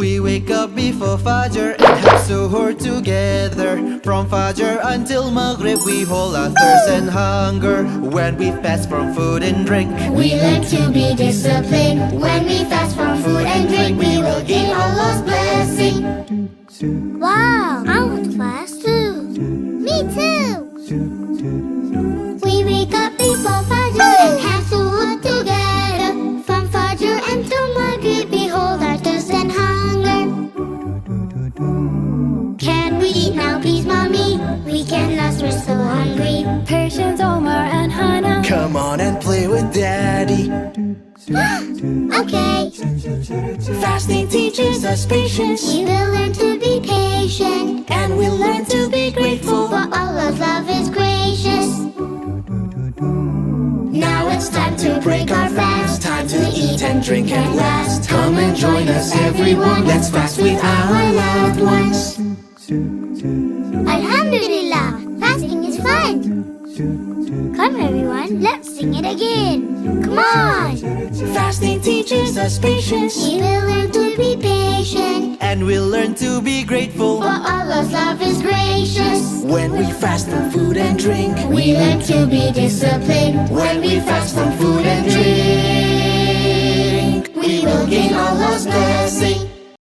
We wake up before Fajr and have suhoor together. From Fajr until Maghrib we hold our thirst and hunger. When we fast from food and drink, we learn to be disciplined. When we fast from food and drink, we will gain Allah's blessing. Wow, I want to fast too. Me too. We wake up before Fajr and have suhoor together. From Fajr until Maghrib we hold our thirst and hunger. Can we eat now please mommy? We can last, we're so hungry. Patience, Omar and Hannah. come on and play with daddy. Okay. Fasting teaches us patience, We will learn to be patient, and we'll learn to be grateful. for Allah's love is gracious. Now it's time to break our fast, Time to eat and drink and last. Come and join us everyone, let's fast with our loved ones. Alhamdulillah, fasting is fun. Come everyone, let's sing it again. Come on. Fasting teaches us patience, We will learn to be patient, and we'll learn to be grateful. for Allah's love is gracious. When we fast from food and drink, We learn to be disciplined. when we fast from food and drink, We will gain Allah's blessing.